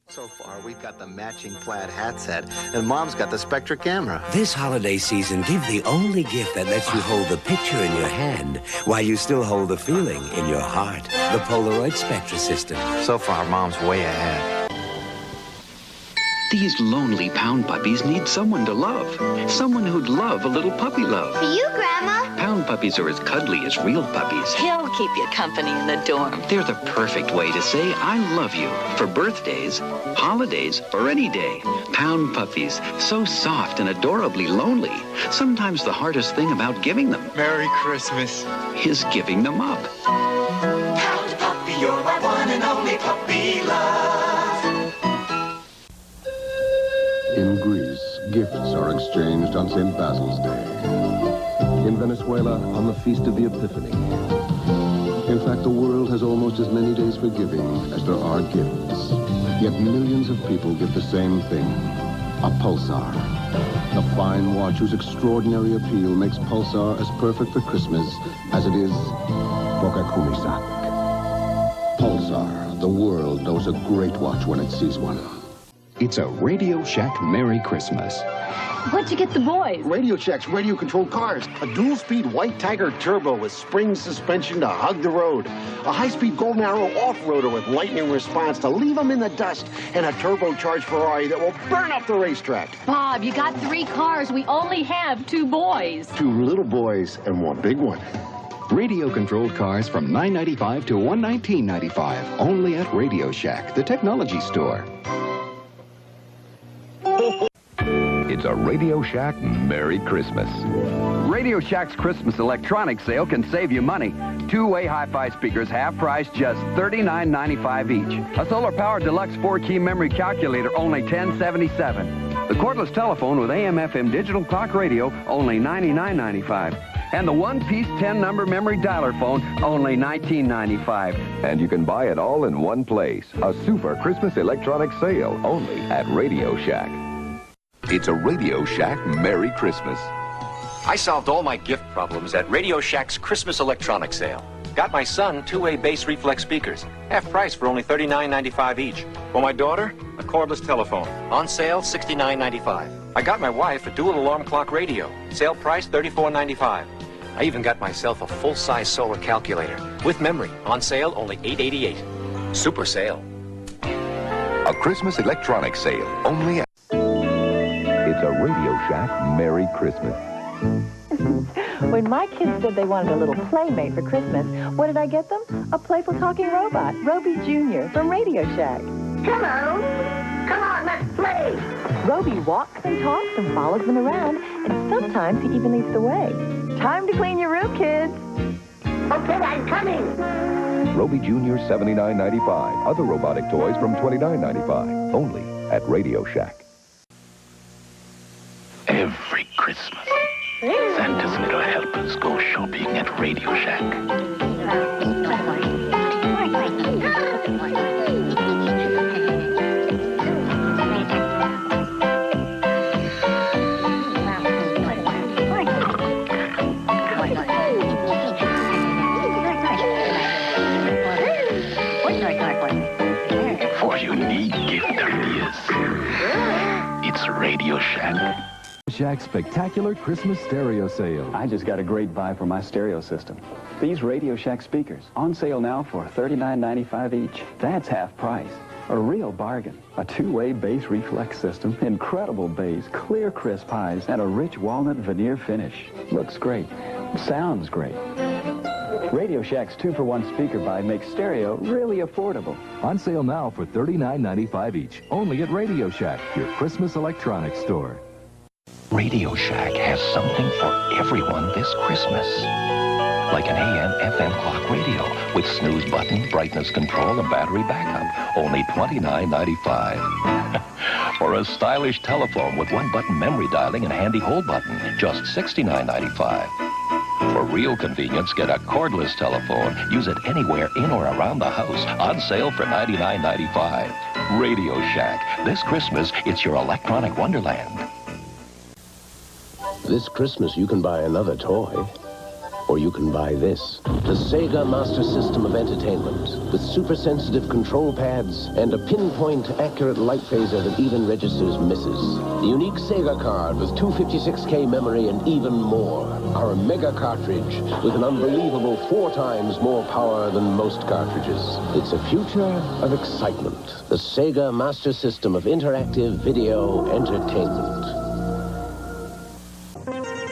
So far, we've got the matching plaid hat set, and Mom's got the Spectra camera. This holiday season, give the only gift that lets you hold the picture in your hand while you still hold the feeling in your heart. The Polaroid Spectra system. So far, Mom's way ahead. These lonely pound puppies need someone to love. Someone who'd love a little puppy love. For you, Grandma. Pound puppies are as cuddly as real puppies. He'll keep you company in the dorm. They're the perfect way to say I love you for birthdays, holidays, or any day. Pound puppies, so soft and adorably lonely. Sometimes the hardest thing about giving them Merry Christmas is giving them up. Pound puppy, you're my one and only puppy love. In Greece, gifts are exchanged on St. Basil's Day. In Venezuela, on the Feast of the Epiphany. In fact, the world has almost as many days for giving as there are gifts. Yet millions of people give the same thing, a pulsar. A fine watch whose extraordinary appeal makes Pulsar as perfect for Christmas as it is for Kakumisak. Pulsar, the world knows a great watch when it sees one. It's a Radio Shack Merry Christmas. What'd you get the boys? Radio Shack's radio-controlled cars. A dual-speed White Tiger Turbo with spring suspension to hug the road. A high-speed Golden Arrow off-roader with lightning response to leave them in the dust. And a turbocharged Ferrari that will burn up the racetrack. Bob, you got 3 cars. We only have 2 boys. 2 little boys and 1 big one. Radio-controlled cars from $9.95 to $119.95. Only at Radio Shack, the technology store. It's a Radio Shack Merry Christmas. Radio Shack's Christmas electronics sale can save you money. 2-way hi-fi speakers, half price, just $39.95 each. A solar-powered deluxe 4-key memory calculator, only $10.77. The cordless telephone with AM/FM digital clock radio, only $99.95. And the one-piece 10-number memory dialer phone, only $19.95. And you can buy it all in one place. A super Christmas electronics sale, only at Radio Shack. It's a Radio Shack Merry Christmas. I solved all my gift problems at Radio Shack's Christmas electronics sale. Got my son 2-way bass reflex speakers, half price for only $39.95 each. For my daughter, a cordless telephone, on sale $69.95. I got my wife a dual alarm clock radio, sale price $34.95. I even got myself a full-size solar calculator with memory, on sale only $8.88. Super sale. A Christmas electronics sale, only at... It's a Radio Shack Merry Christmas. When my kids said they wanted a little playmate for Christmas, what did I get them? A playful talking robot, Roby Jr. from Radio Shack. Hello. Come on, let's play. Roby walks and talks and follows them around, and sometimes he even leads the way. Time to clean your room, kids. Okay, I'm coming. Roby Jr. $79.95. Other robotic toys from $29.95. Only at Radio Shack. Every Christmas, Santa's little helpers go shopping at Radio Shack. For unique gift ideas, it's Radio Shack. Shack's spectacular Christmas stereo sale. I just got a great buy for my stereo system. These Radio Shack speakers, on sale now for $39.95 each. That's half price. A real bargain. A 2-way bass reflex system, incredible bass, clear crisp highs, and a rich walnut veneer finish. Looks great. Sounds great. Radio Shack's 2-for-1 speaker buy makes stereo really affordable. On sale now for $39.95 each. Only at Radio Shack, your Christmas electronics store. Radio Shack has something for everyone this Christmas. Like an AM/FM clock radio with snooze button, brightness control, and battery backup. Only $29.95. Or a stylish telephone with 1-button memory dialing and handy hold button. Just $69.95. For real convenience, get a cordless telephone. Use it anywhere in or around the house. On sale for $99.95. Radio Shack. This Christmas, it's your electronic wonderland. This Christmas, you can buy another toy. Or you can buy this, the Sega Master System of Entertainment, with super sensitive control pads and a pinpoint accurate light phaser that even registers misses. The unique Sega card with 256K memory and even more. Our mega cartridge with an unbelievable 4 times more power than most cartridges. It's a future of excitement. The Sega Master System of Interactive Video Entertainment.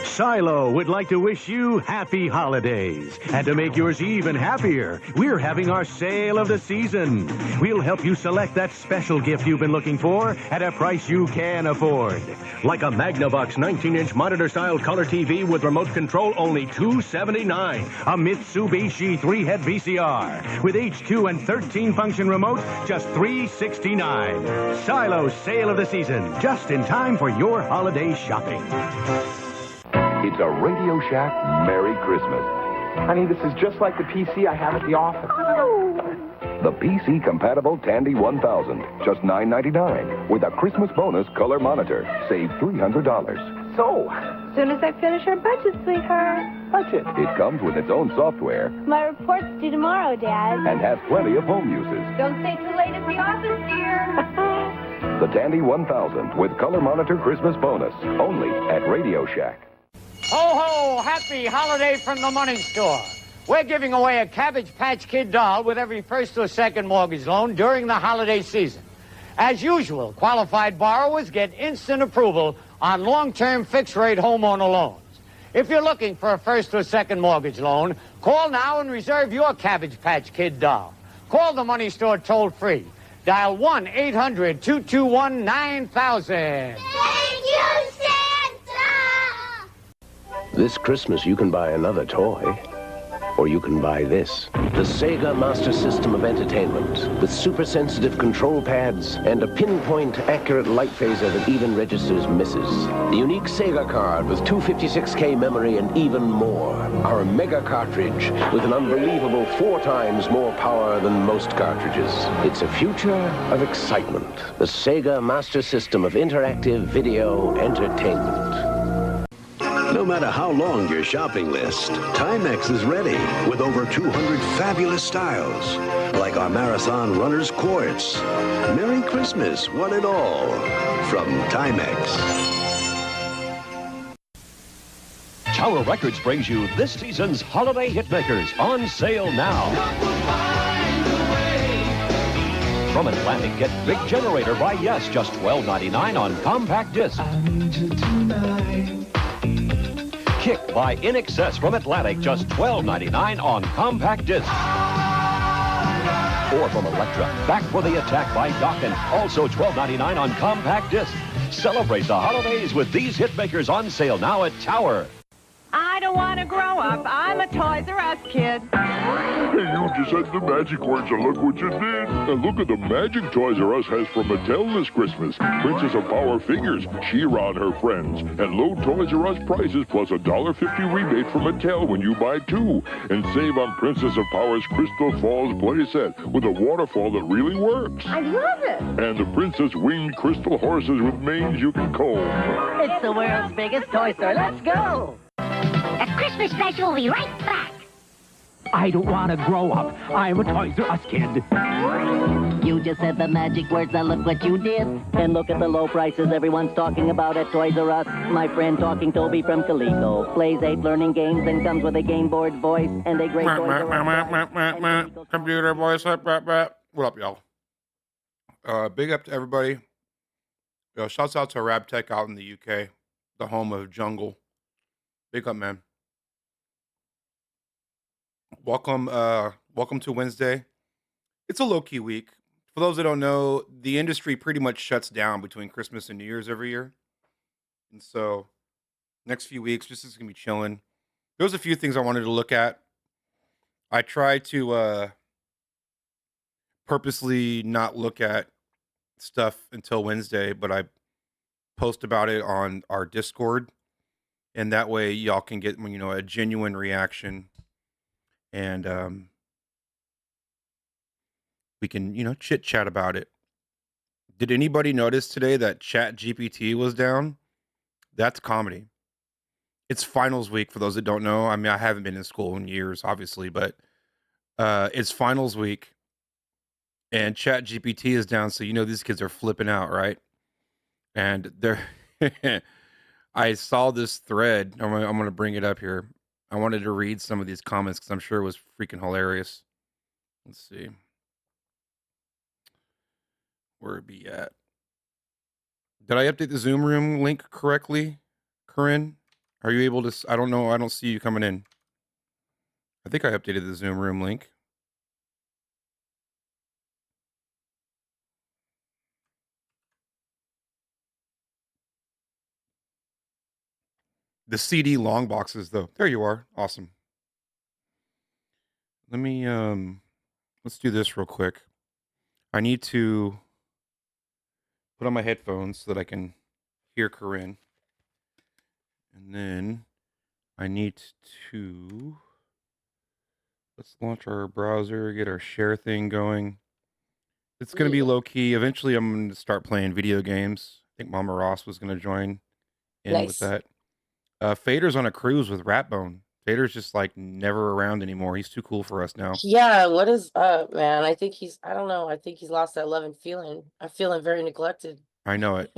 Silo would like to wish you happy holidays. And to make yours even happier, we're having our sale of the season. We'll help you select that special gift you've been looking for at a price you can afford. Like a Magnavox 19-inch monitor-style color TV with remote control, only $279. A Mitsubishi 3-head VCR with H2 and 13-function remote, just $369. Silo's sale of the season, just in time for your holiday shopping. It's a Radio Shack Merry Christmas. Honey, this is just like the PC I have at the office. The PC-compatible Tandy 1000, just $9.99, with a Christmas bonus color monitor. Save $300. So, Soon as I finish our budget, sweetheart. Budget? It comes with its own software My report's due tomorrow, Dad. and has plenty of home uses. Don't stay too late at the office, dear. The Tandy 1000 with color monitor Christmas bonus, only at Radio Shack. Ho, ho, happy holiday from the money store. We're giving away a Cabbage Patch Kid doll with every first or second mortgage loan during the holiday season. As usual, qualified borrowers get instant approval on long-term fixed-rate homeowner loans. If you're looking for a first or second mortgage loan, call now and reserve your Cabbage Patch Kid doll. Call the money store toll-free. Dial 1-800-221-9000. Thank you, Santa! This Christmas, you can buy another toy. Or you can buy this, the Sega Master System of Entertainment, with super sensitive control pads and a pinpoint accurate light phaser that even registers misses. The unique Sega card with 256K memory and even more. Our mega cartridge with an unbelievable 4 times more power than most cartridges. It's a future of excitement. The Sega Master System of Interactive Video Entertainment. No matter how long your shopping list, Timex is ready with over 200 fabulous styles, like our Marathon Runner's Quartz. Merry Christmas, one and all, from Timex. Tower Records brings you this season's holiday hitmakers on sale now. From Atlantic, get Big Generator by Yes, just $12.99 on compact disc. Kick by In Excess from Atlantic, just $12.99 on compact disc. Or from Elektra, Back for the Attack by Dokken, also $12.99 on compact disc. Celebrate the holidays with these hitmakers on sale now at Tower. I don't want to grow up. I'm a Toys R Us kid. Hey, you just said the magic words, and look what you did. And look at the magic Toys R Us has from Mattel this Christmas. Princess of Power figures, She-Ra and her friends, and low Toys R Us prices plus a $1.50 rebate from Mattel when you buy 2. And save on Princess of Power's Crystal Falls playset with a waterfall that really works. I love it. And the Princess Winged Crystal Horses with manes you can comb. It's the world's biggest toy store. Let's go. The Christmas special will be right back. I don't want to grow up. I'm a Toys R Us kid. You just said the magic words, now look what you did. And look at the low prices everyone's talking about at Toys R Us. My friend Talking Toby from Coleco plays 8 learning games and comes with a game board voice and a great Toys R Us. Computer voice. What up, y'all? Big up to everybody. Shouts out to Rabtech out in the UK, the home of Jungle. Big up, man. Welcome to Wednesday. It's a low-key week. For those that don't know, the industry pretty much shuts down between Christmas and New Year's every year. And so, next few weeks, just is going to be chilling. There was a few things I wanted to look at. I tried to purposely not look at stuff until Wednesday, but I post about it on our Discord. And that way y'all can get, a genuine reaction. And we can, chit-chat about it. Did anybody notice today that Chat GPT was down? That's comedy. It's finals week for those that don't know. I mean, I haven't been in school in years, obviously, but it's finals week and Chat GPT is down, so you know these kids are flipping out, right? And they're I saw this thread. I'm gonna bring it up here. I wanted to read some of these comments because I'm sure it was freaking hilarious. Let's see. Where it be at? Did I update the Zoom room link correctly, Corinne? Are you able to? I don't know. I don't see you coming in. I think I updated the Zoom room link. The CD long boxes, though. There you are. Awesome. Let me let's do this real quick. I need to put on my headphones so that I can hear Corinne. And then I need to let's launch our browser, get our share thing going. It's going to be low key. Eventually I'm going to start playing video games. I think Mama Ross was going to join in with Nice. that. Fader's on a cruise with Ratbone. Fader's just like never around anymore. He's too cool for us now. Yeah, what is up, man? I think I don't know. I think he's lost that love and feeling. I'm feeling very neglected. I know it.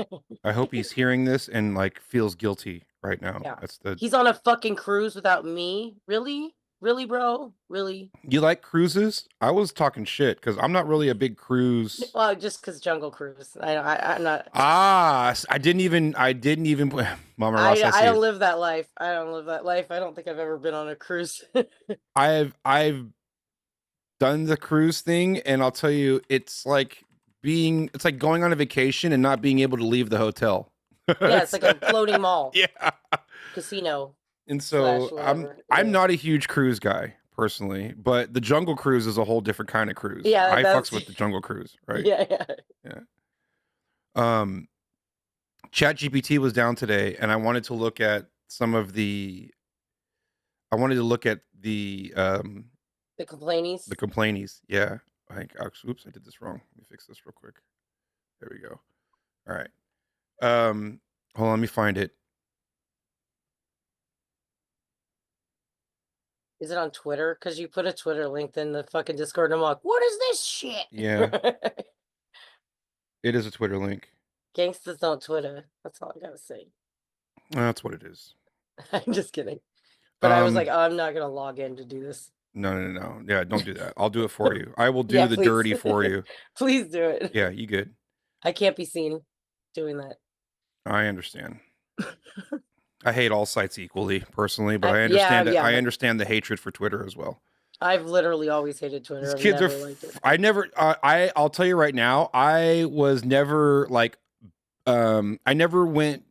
I hope he's hearing this and like feels guilty right now. Yeah. That's the He's on a fucking cruise without me. Really? Really, bro? Really? You like cruises? I was talking shit because I'm not really a big cruise. Well, just because Jungle Cruise. I'm not. I didn't even put Mama Ross. I see I don't it. live that life. I don't live that life. I don't think I've ever been on a cruise. I've done the cruise thing, and I'll tell you, it's like going on a vacation and not being able to leave the hotel. Yeah, it's like a floating mall. Yeah. Casino. And so whatever. I'm not a huge cruise guy personally, but the Jungle Cruise is a whole different kind of cruise. Yeah, I that's- fucks with the Jungle Cruise, right? Yeah. Chat GPT was down today, and I wanted to look at some of the. I wanted to look at the The complainies. the complainies. Yeah, oops, I did this wrong. Let me fix this real quick. There we go. All right. Hold on, let me find it. Is it on Twitter? Because you put a Twitter link in the fucking Discord, and I'm like, what is this shit? Yeah. It is a Twitter link. Gangsters don't Twitter. That's all I gotta say. That's what it is. I'm just kidding. But I was like, oh, I'm not gonna log in to do this. No. Yeah, don't do that. I'll do it for you. I will do Yeah, the please. dirty for you. Please do it. Yeah, you good. I can't be seen doing that. I understand. I hate all sites equally, personally, but I Yeah, understand yeah. I understand the hatred for Twitter as well. I've literally always hated Twitter. These I've kids never are. liked it. I never. I'll tell you right now. I was never like. I never went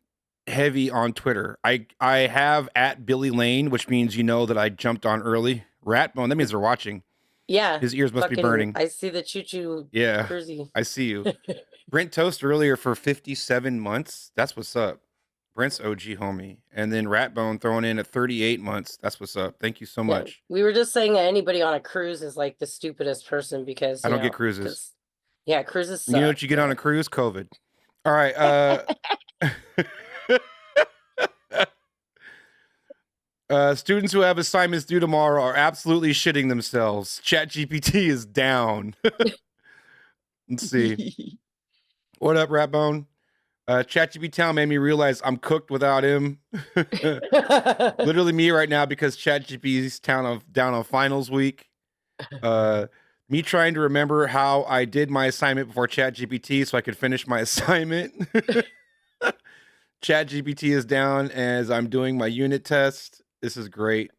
heavy on Twitter. I have at Billy Lane, which means you know that I jumped on early. Ratbone. That means they're watching. Yeah. His ears must be fucking- burning. I see the choo-choo. Yeah. Cruisy. I see you. Brent Toast earlier for 57 months. That's what's up. Brent's OG homie. And then Ratbone throwing in at 38 months. That's what's up. Thank you so Yeah, much. we were just saying that anybody on a cruise is like the stupidest person because I you don't know, get cruises. 'cause- Yeah, cruises suck. You know what you get on a cruise? COVID. All right. Students who have assignments due tomorrow are absolutely shitting themselves. ChatGPT is down. Let's see. What up, Ratbone? ChatGPT Town made me realize I'm cooked without him. Literally me right now because ChatGPT's down on finals week. Me trying to remember how I did my assignment before ChatGPT so I could finish my assignment. ChatGPT is down as I'm doing my unit test. This is great.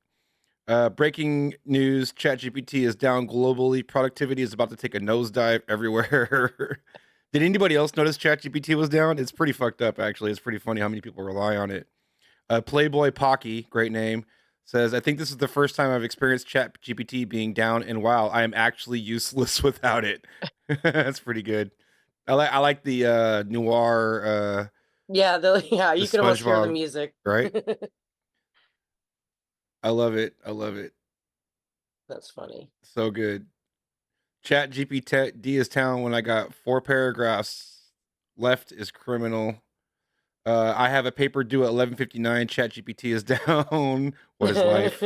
Breaking news, ChatGPT is down globally. Productivity is about to take a nosedive everywhere. Did anybody else notice ChatGPT was down? It's pretty fucked up, actually. It's pretty funny how many people rely on it. Playboy Pocky, great name, says, I think this is the first time I've experienced ChatGPT being down, and wow, I am actually useless without it. That's pretty good. I like the noir. Yeah, you can almost hear the SpongeBob, music. right? I love it. I love it. That's funny. So good. Chat GPT is town when I got 4 paragraphs left is criminal. I have a paper due at 11:59. ChatGPT is down. What is life?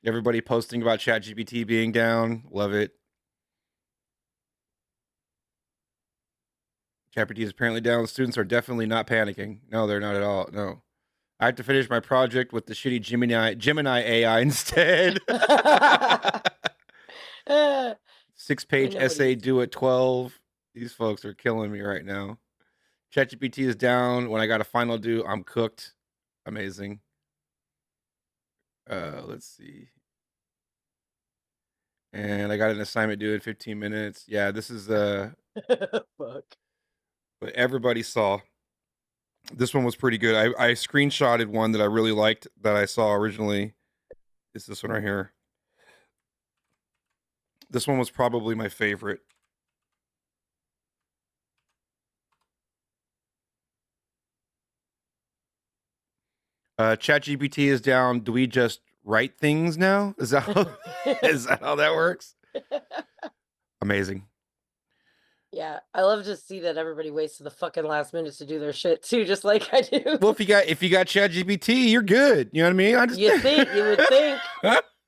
Everybody posting about ChatGPT being down. Love it. ChatGPT is apparently down. Students are definitely not panicking. No, they're not at all. No. I have to finish my project with the shitty Gemini AI instead. 6-page essay due at 12. These folks are killing me right now. ChatGPT is down. When I got a final due, I'm cooked. Amazing. Let's see. And I got an assignment due in 15 minutes. Yeah, this is Fuck. what everybody saw. This one was pretty good. I screenshotted one that I really liked that I saw originally. It's this one right here. This one was probably my favorite. ChatGPT is down. Do we just write things now? Is that how that works? Amazing. Yeah, I love to see that everybody waits to the fucking last minute to do their shit too, just like I do. Well, if you got ChatGPT, you're good. You know what I mean? You would think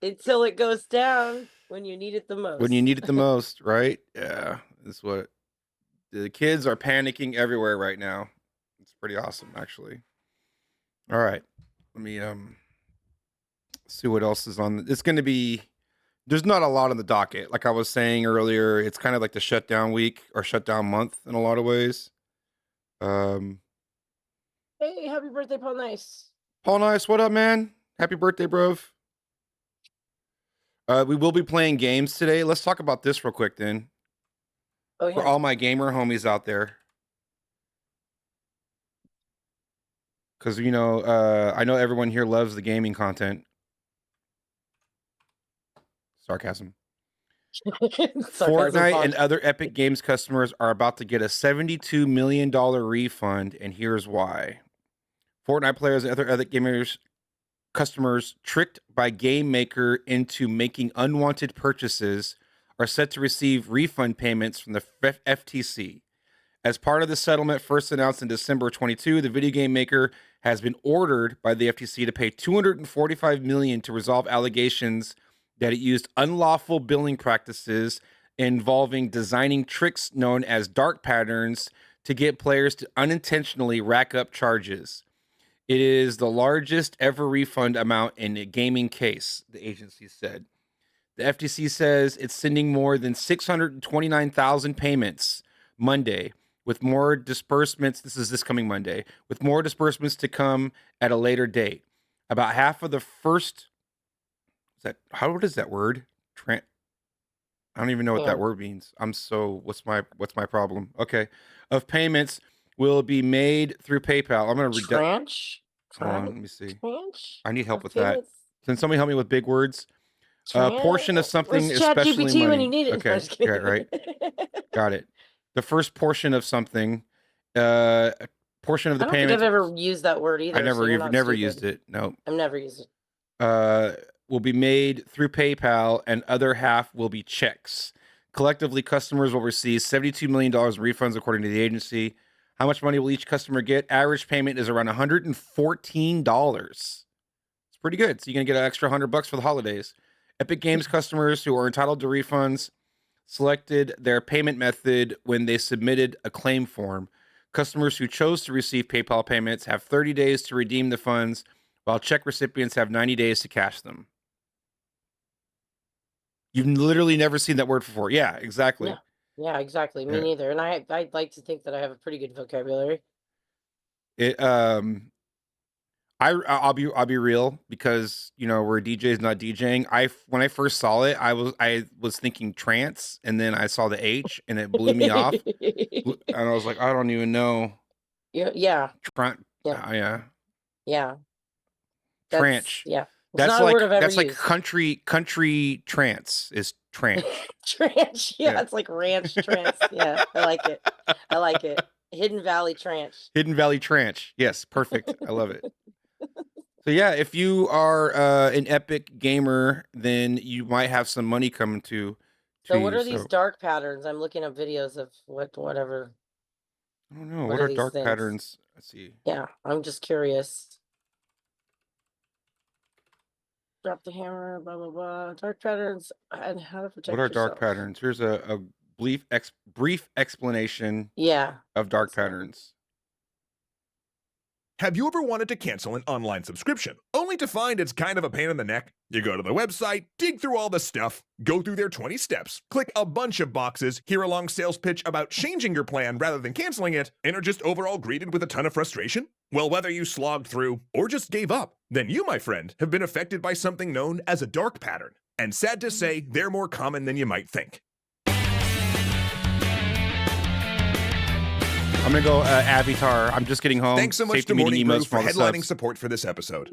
until it goes down when you need it the most. When you need it the most, right? Yeah, that's what the kids are panicking everywhere right now. It's pretty awesome, actually. All right, let me see what else is on. It's going to be. There's not a lot on the docket. Like I was saying earlier, it's kind of like the shutdown week or shutdown month in a lot of ways. Hey, happy birthday, Paul Nice. Paul Nice, what up, man? Happy birthday, bro. We will be playing games today. Let's talk about this real quick then. Oh, yeah. For all my gamer homies out there. Because, I know everyone here loves the gaming content. Sarcasm. Fortnite and other Epic Games customers are about to get a $72 million refund, and here's why. Fortnite players and other gamers customers tricked by Game Maker into making unwanted purchases are set to receive refund payments from the FTC. As part of the settlement first announced in December 22, the video game maker has been ordered by the FTC to pay $245 million to resolve allegations that it used unlawful billing practices involving designing tricks known as dark patterns to get players to unintentionally rack up charges. It is the largest ever refund amount in a gaming case, the agency said. The FTC says it's sending more than 629,000 payments Monday, with more disbursements. This is this coming Monday, with more disbursements to come at a later date. About half of the first. What is that word? I don't even know what that word means. What's my problem? Okay. Of payments will be made through PayPal. I'm going to Tranche? Hold on, let me see. Tranche? I need help with that. Can somebody help me with big words? Portion of something, Where's especially ChatGPT money. when you need it? Okay, No, just kidding. yeah, right. Got it. The first portion of something, portion of the I don't payment. think I've ever used that word either. I never so never used it. No. I've never used it. Will be made through PayPal, and other half will be checks. Collectively, customers will receive $72 million in refunds, according to the agency. How much money will each customer get? Average payment is around $114. It's pretty good. So you're going to get an extra $100 for the holidays. Epic Games customers who are entitled to refunds selected their payment method when they submitted a claim form. Customers who chose to receive PayPal payments have 30 days to redeem the funds, while check recipients have 90 days to cash them. You've literally never seen that word before. Yeah, exactly. Yeah, exactly. Me neither. And I'd like to think that I have a pretty good vocabulary. I'll be real, because we're DJs not DJing. When I first saw it, I was thinking trance, and then I saw the H and it blew me off. And I was like, I don't even know. Yeah. Yeah. Trance. Yeah. That's like country trance is trance. Trance. Yeah, it's like ranch trance. Yeah, I like it. Hidden Valley trance. Hidden Valley trance. Yes, perfect. I love it. So yeah, if you are an Epic gamer, then you might have some money coming to So what are these dark patterns? I'm looking up videos of whatever. I don't know. What are dark patterns? Let's see. Yeah, I'm just curious. Drop the hammer, blah, blah, blah. Dark patterns and how to protect What are dark yourself. patterns? Here's a brief explanation Yeah. of dark patterns. Have you ever wanted to cancel an online subscription, only to find it's kind of a pain in the neck? You go to the website, dig through all the stuff, go through their 20 steps, click a bunch of boxes, hear a long sales pitch about changing your plan rather than canceling it, and are just overall greeted with a ton of frustration? Well, whether you slogged through or just gave up, then you, my friend, have been affected by something known as a dark pattern. And sad to say, they're more common than you might think. I'm gonna go Avatar. I'm just getting home. Thanks so much Safety to Morning meeting Brew emails for from all the headlining subs. support for this episode.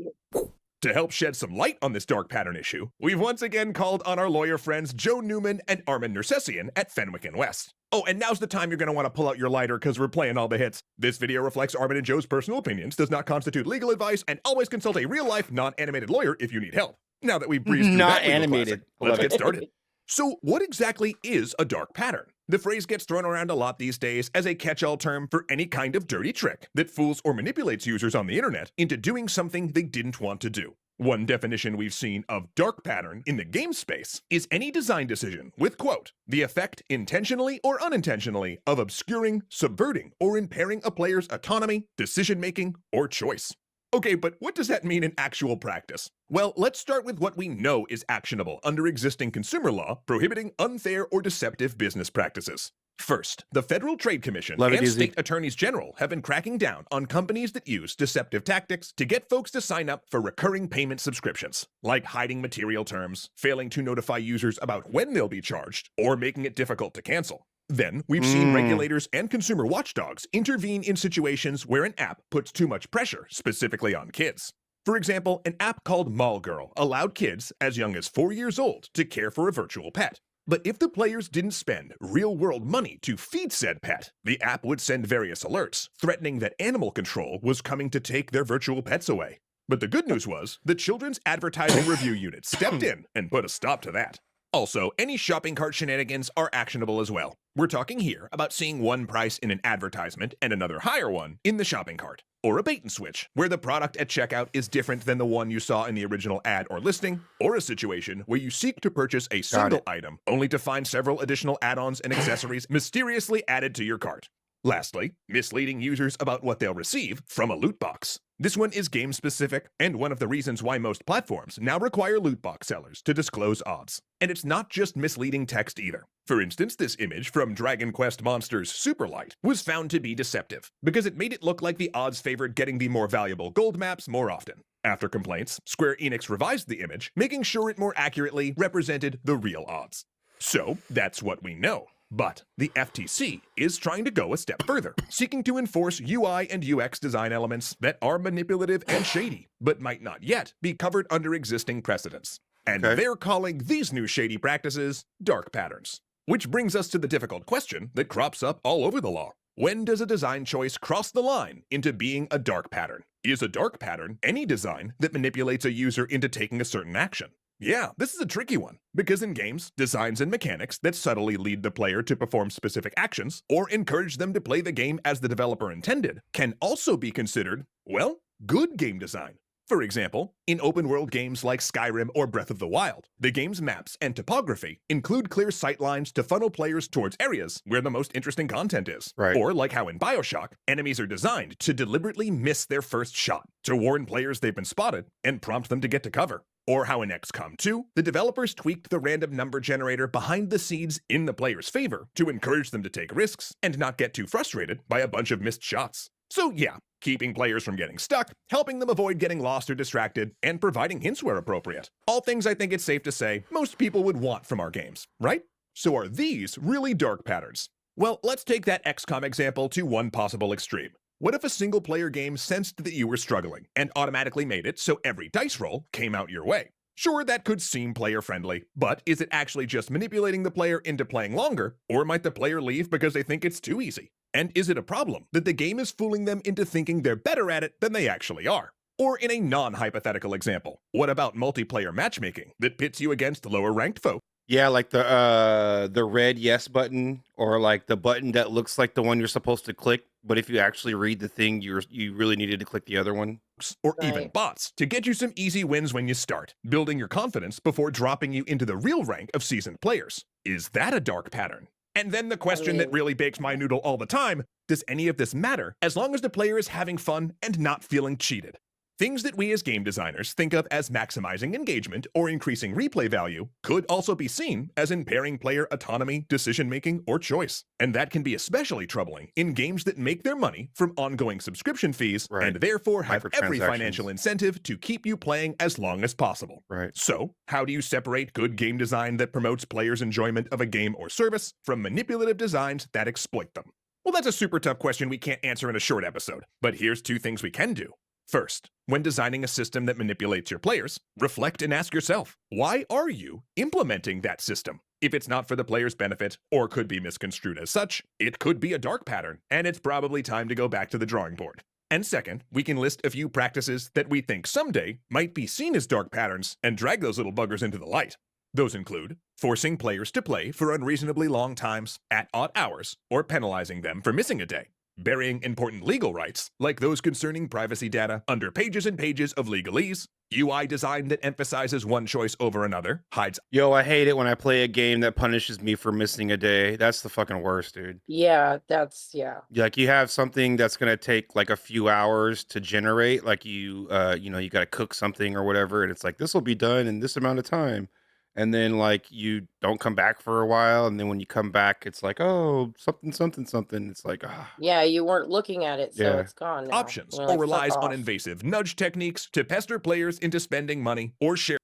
To help shed some light on this dark pattern issue, we've once again called on our lawyer friends Joe Newman and Armin Nersessian at Fenwick & West. Oh, and now's the time you're going to want to pull out your lighter because we're playing all the hits. This video reflects Armin and Joe's personal opinions, does not constitute legal advice, and always consult a real-life, non-animated lawyer if you need help. Now that we've breezed through Not that legal animated. classic, let's Love get it. started. So what exactly is a dark pattern? The phrase gets thrown around a lot these days as a catch-all term for any kind of dirty trick that fools or manipulates users on the internet into doing something they didn't want to do. One definition we've seen of dark pattern in the game space is any design decision with, quote, the effect intentionally or unintentionally of obscuring, subverting, or impairing a player's autonomy, decision-making, or choice. Okay, but what does that mean in actual practice? Well, let's start with what we know is actionable under existing consumer law prohibiting unfair or deceptive business practices. First, the Federal Trade Commission Love it, and Izzy. state attorneys general have been cracking down on companies that use deceptive tactics to get folks to sign up for recurring payment subscriptions, like hiding material terms, failing to notify users about when they'll be charged, or making it difficult to cancel. Then, we've seen regulators and consumer watchdogs intervene in situations where an app puts too much pressure, specifically on kids. For example, an app called Mall Girl allowed kids as young as 4 years old to care for a virtual pet. But if the players didn't spend real-world money to feed said pet, the app would send various alerts, threatening that animal control was coming to take their virtual pets away. But the good news was, the Children's Advertising Review Unit stepped in and put a stop to that. Also, any shopping cart shenanigans are actionable as well. We're talking here about seeing one price in an advertisement and another higher one in the shopping cart. Or a bait and switch, where the product at checkout is different than the one you saw in the original ad or listing. Or a situation where you seek to purchase a single item, only to find several additional add-ons and accessories mysteriously added to your cart. Lastly, misleading users about what they'll receive from a loot box. This one is game-specific, and one of the reasons why most platforms now require loot box sellers to disclose odds. And it's not just misleading text either. For instance, this image from Dragon Quest Monsters Superlight was found to be deceptive, because it made it look like the odds favored getting the more valuable gold maps more often. After complaints, Square Enix revised the image, making sure it more accurately represented the real odds. So, that's what we know. But the FTC is trying to go a step further, seeking to enforce UI and UX design elements that are manipulative and shady, but might not yet be covered under existing precedents. And they're calling these new shady practices dark patterns. Which brings us to the difficult question that crops up all over the law. When does a design choice cross the line into being a dark pattern? Is a dark pattern any design that manipulates a user into taking a certain action? Yeah, this is a tricky one, because in games, designs and mechanics that subtly lead the player to perform specific actions, or encourage them to play the game as the developer intended, can also be considered, well, good game design. For example, in open-world games like Skyrim or Breath of the Wild, the game's maps and topography include clear sightlines to funnel players towards areas where the most interesting content is. Right. Or like how in BioShock, enemies are designed to deliberately miss their first shot, to warn players they've been spotted and prompt them to get to cover. Or how in XCOM 2, the developers tweaked the random number generator behind the scenes in the player's favor to encourage them to take risks and not get too frustrated by a bunch of missed shots. So yeah, keeping players from getting stuck, helping them avoid getting lost or distracted, and providing hints where appropriate. All things I think it's safe to say most people would want from our games, right? So are these really dark patterns? Well, let's take that XCOM example to one possible extreme. What if a single-player game sensed that you were struggling and automatically made it so every dice roll came out your way? Sure, that could seem player-friendly, but is it actually just manipulating the player into playing longer, or might the player leave because they think it's too easy? And is it a problem that the game is fooling them into thinking they're better at it than they actually are? Or in a non-hypothetical example, what about multiplayer matchmaking that pits you against lower-ranked folk Yeah, like the red yes button, or like the button that looks like the one you're supposed to click, but if you actually read the thing, you really needed to click the other one. Or even bots to get you some easy wins when you start, building your confidence before dropping you into the real rank of seasoned players. Is that a dark pattern? And then the question that really bakes my noodle all the time, does any of this matter as long as the player is having fun and not feeling cheated? Things that we as game designers think of as maximizing engagement or increasing replay value could also be seen as impairing player autonomy, decision-making, or choice. And that can be especially troubling in games that make their money from ongoing subscription fees and therefore have every financial incentive to keep you playing as long as possible. Right. So, how do you separate good game design that promotes players' enjoyment of a game or service from manipulative designs that exploit them? Well, that's a super tough question we can't answer in a short episode, but here's 2 things we can do. First, when designing a system that manipulates your players, reflect and ask yourself, why are you implementing that system? If it's not for the player's benefit, or could be misconstrued as such, it could be a dark pattern, and it's probably time to go back to the drawing board. And second, we can list a few practices that we think someday might be seen as dark patterns and drag those little buggers into the light. Those include forcing players to play for unreasonably long times at odd hours, or penalizing them for missing a day. Burying important legal rights, like those concerning privacy data, under pages and pages of legalese, UI design that emphasizes one choice over another, hides. Yo, I hate it when I play a game that punishes me for missing a day. That's the fucking worst, dude. Yeah, that's Like you have something that's gonna take like a few hours to generate, like you you gotta cook something or whatever, and it's like this will be done in this amount of time. And then like you don't come back for a while, and then when you come back, it's like, oh, something, something, something. It's like, Yeah, you weren't looking at it, so Yeah. it's gone now. Options, You're or like, relies fuck on off. invasive nudge techniques to pester players into spending money or share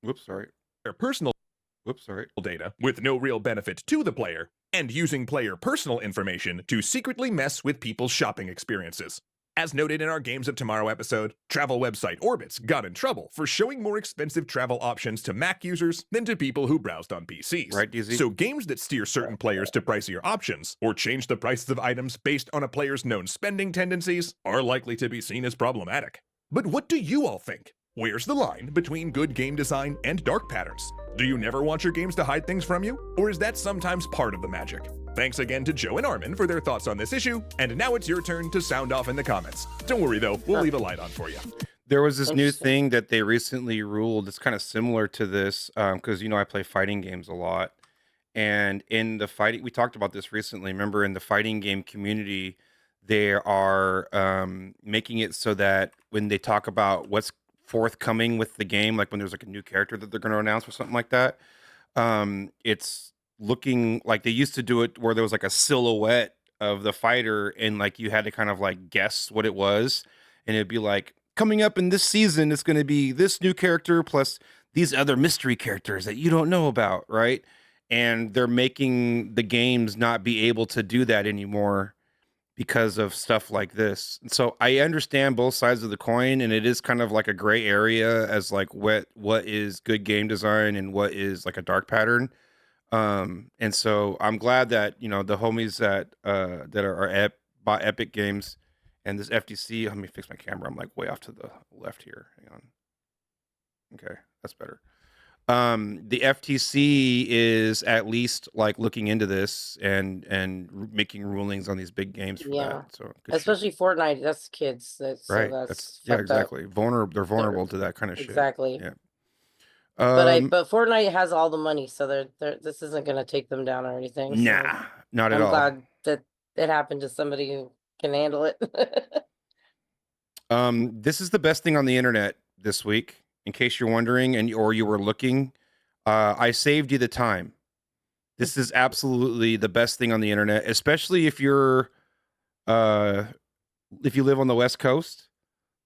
their personal data with no real benefit to the player, and using player personal information to secretly mess with people's shopping experiences. As noted in our Games of Tomorrow episode, travel website Orbitz got in trouble for showing more expensive travel options to Mac users than to people who browsed on PCs. Right, DZ? So games that steer certain players to pricier options, or change the prices of items based on a player's known spending tendencies, are likely to be seen as problematic. But what do you all think? Where's the line between good game design and dark patterns? Do you never want your games to hide things from you? Or is that sometimes part of the magic? Thanks again to Joe and Armin for their thoughts on this issue, and now it's your turn to sound off in the comments. Don't worry though, we'll leave a light on for you. There was this new thing that they recently ruled. It's kind of similar to this because I play fighting games a lot, and in the fighting, we talked about this recently. Remember, in the fighting game community, they are making it so that when they talk about what's forthcoming with the game, like when there's like a new character that they're going to announce or something like that, it's looking like they used to do it where there was like a silhouette of the fighter and like you had to kind of like guess what it was, and it'd be like, coming up in this season it's going to be this new character plus these other mystery characters that you don't know about, right? And they're making the games not be able to do that anymore because of stuff like this. And so I understand both sides of the coin, and it is kind of like a gray area as like what is good game design and what is like a dark pattern. And so I'm glad that the homies that are bought Epic Games and this FTC. Let me fix my camera. I'm like way off to the left here. Hang on. Okay, that's better. The FTC is at least like looking into this and making rulings on these big games for Yeah, that. So good shit. especially Fortnite. That's kids. That's Right. So That's fucked up. exactly. They're vulnerable to that kind of shit. Exactly. Yeah. But Fortnite has all the money, so this isn't gonna take them down or anything. So Nah, not at I'm all. glad that it happened to somebody who can handle it. This is the best thing on the internet this week, in case you're wondering or you were looking. I saved you the time. This is absolutely the best thing on the internet, especially if you live on the West Coast,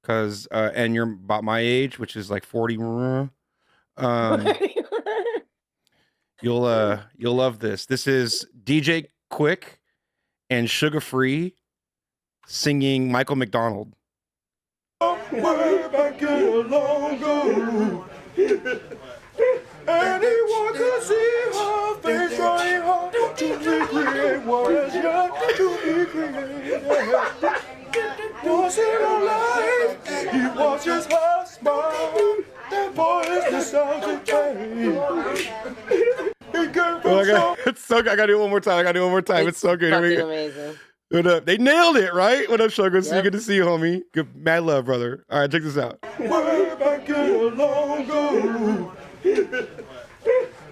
and you're about my age, which is like 40. You'll love this. This is DJ Quick and Sugar Free singing Michael McDonald. Way back in the long ago, anyone could see her face trying hard to recreate what is yet to be created. Was it alive? It was just her smile. That boy is nostalgic. so good. I gotta do it one more time. It's so good. Here we Fucking go. amazing. What up? They nailed it, right? What up, Sugar? So Yep. good to see you, homie. Good, mad love, brother. All right, check this out. Way back in a long ago.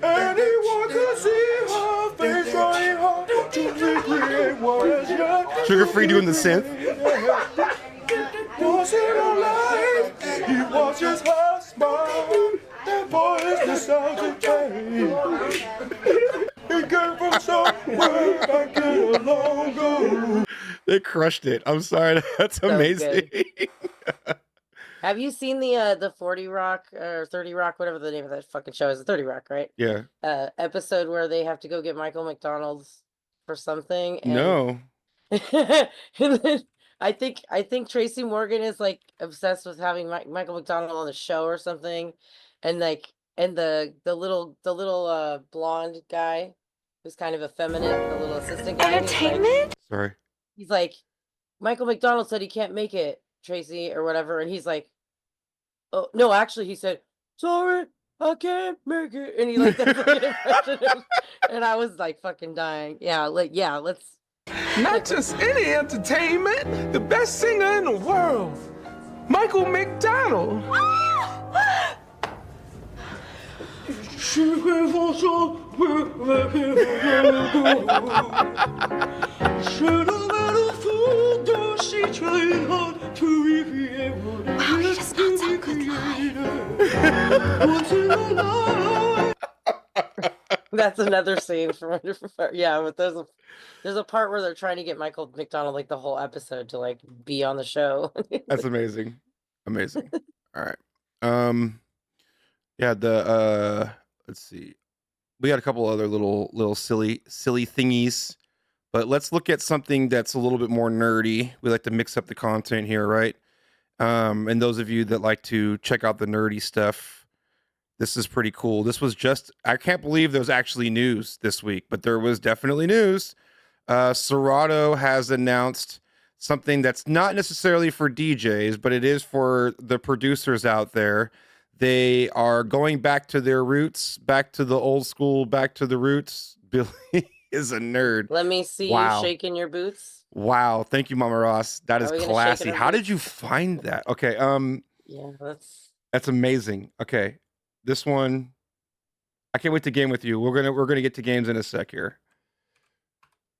Anyone could see her face trying hard to recreate what is young. Sugar Free doing the synth. Was it alive? It was just her smile. That voice nostalgic change. It came from somewhere back in a long ago. They crushed it. I'm sorry. That's amazing. Have you seen the 40 Rock or 30 Rock, whatever the name of that fucking show is? The 30 Rock, right? Yeah. Episode where they have to go get Michael McDonald's for something. And, No. and then I think Tracy Morgan is like obsessed with having Michael McDonald on the show or something, and the little blonde guy who's kind of effeminate, the little assistant guy. Entertainment? Sorry. He's like, Michael McDonald said he can't make it, Tracy, or whatever, and he's like, oh no, actually he said, sorry, I can't make it, and he like that fucking impression, and I was like fucking dying. Let's. Not just any entertainment, the best singer in the world, Michael McDonald. Wow, he does not sound good live. That's another scene from yeah, but there's a part where they're trying to get Michael McDonald like the whole episode to like be on the show. That's amazing. Amazing. All right. Yeah, let's see. We got a couple other little silly thingies, but let's look at something that's a little bit more nerdy. We like to mix up the content here, right? And those of you that like to check out the nerdy stuff, this is pretty cool. This was I can't believe there was actually news this week, but there was definitely news. Serato has announced something that's not necessarily for DJs, but it is for the producers out there. They are going back to their roots, back to the old school, back to the roots. Billy is a nerd. Let me see Wow. you shaking your boots. Wow. Thank you, Mama Ross. That is Are we gonna shake classy. it or How what? did you find that? Okay. Yeah, That's amazing. Okay. This one, I can't wait to game with you. We're gonna get to games in a sec here.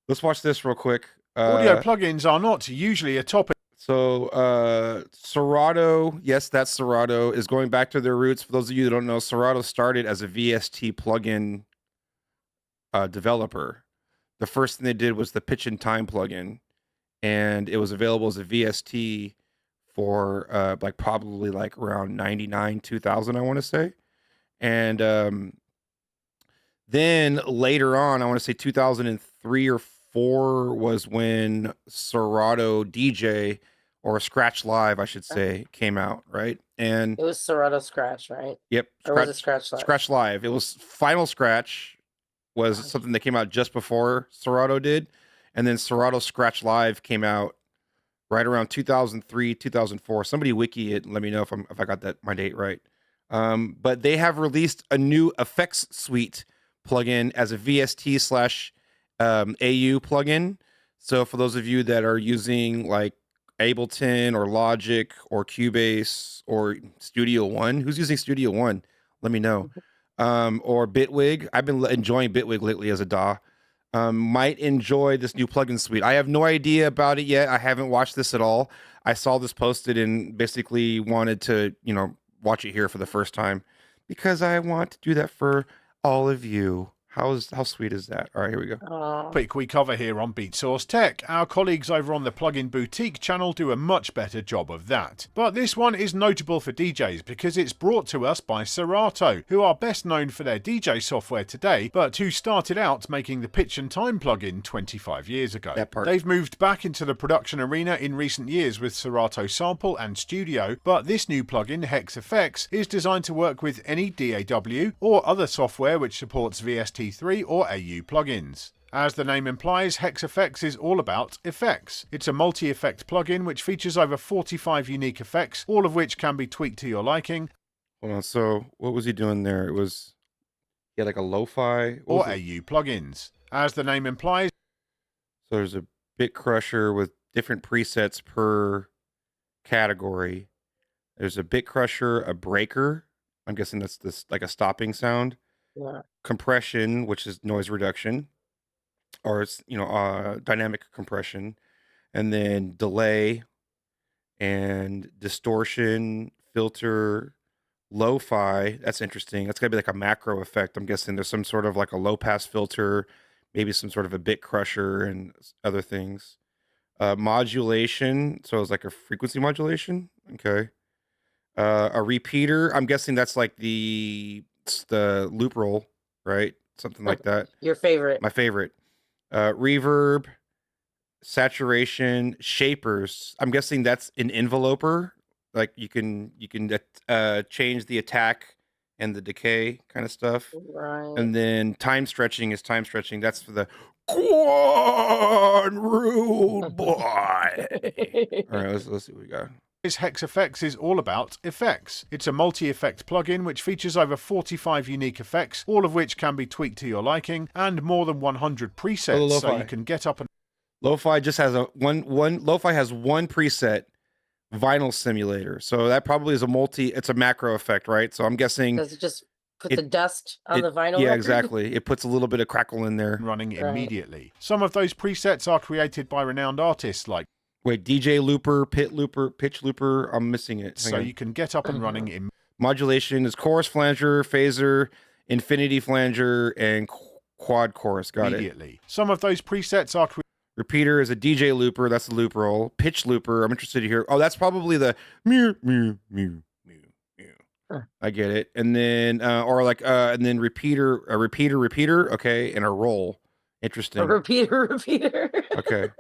Let's watch this real quick. Audio plugins are not usually a topic. So Serato, yes, that's Serato, is going back to their roots. For those of you that don't know, Serato started as a VST plugin developer. The first thing they did was the Pitch and Time plugin, and it was available as a VST for probably around 99, 2000, I want to say. And then later on, I want to say 2003 or 4 was when Serato DJ, or Scratch Live, I should say, came out, right? And it was Serato Scratch, right? Yep. Or was it Scratch Live? Scratch Live. It was Final Scratch was something that came out just before Serato did. And then Serato Scratch Live came out right around 2003, 2004. Somebody wiki it and let me know if I got my date right. But they have released a new effects suite plugin as a VST / AU plugin. So for those of you that are using like Ableton or Logic or Cubase or Studio One, who's using Studio One? Let me know. Or Bitwig. I've been enjoying Bitwig lately as a DAW. Might enjoy this new plugin suite. I have no idea about it yet. I haven't watched this at all. I saw this posted and basically wanted to, watch it here for the first time because I want to do that for all of you. How sweet is that? All right, here we go. Topic we cover here on Beat Source Tech. Our colleagues over on the Plugin Boutique channel do a much better job of that. But this one is notable for DJs because it's brought to us by Serato, who are best known for their DJ software today, but who started out making the Pitch and Time plugin 25 years ago. That part. They've moved back into the production arena in recent years with Serato Sample and Studio, but this new plugin, Hex Effects, is designed to work with any DAW or other software which supports VST3 or AU plugins. As the name implies, Hex Effects is all about effects. It's a multi-effect plugin which features over 45 unique effects, all of which can be tweaked to your liking. Hold on, so what was he doing there? It was, he had like a lo-fi? Or AU plugins. As the name implies. So there's a bit crusher with different presets per category. There's a bit crusher, a breaker. I'm guessing that's this like a stopping sound. Yeah. Compression, which is noise reduction, or it's dynamic compression, and then delay and distortion, filter, lo-fi. That's interesting. That's gonna be like a macro effect. I'm guessing there's some sort of like a low pass filter, maybe some sort of a bit crusher and other things. Modulation, so it's like a frequency modulation. Okay. A repeater. I'm guessing that's like the loop roll, right? Something like that. Your favorite. My favorite. Reverb, saturation, shapers. I'm guessing that's an enveloper. Like you can change the attack and the decay kind of stuff. Right. And then time stretching is time stretching. That's for the Quan rude boy. All right, let's see what we got. This Hex Effects is all about effects. It's a multi-effect plugin which features over 45 unique effects, all of which can be tweaked to your liking, and more than 100 presets, so you can get up and... Lo-fi just has Lo-fi has one preset, vinyl simulator. So that probably is it's a macro effect, right? So I'm guessing... Does it just put the dust on the vinyl Yeah, record? exactly. It puts a little bit of crackle in there. Running immediately. Some of those presets are created by renowned artists like... Wait, DJ looper, pitch looper. I'm missing it. So you can get up and running in... Modulation is chorus flanger, phaser, infinity flanger, and quad chorus. Got immediately. it. Some of those presets are... Repeater is a DJ looper. That's the loop roll. Pitch looper. I'm interested to hear. Oh, that's probably the mew, mew, mew, mew, mew. I get it. And then, and then repeater. Okay. And a roll. Interesting. A repeater. Okay.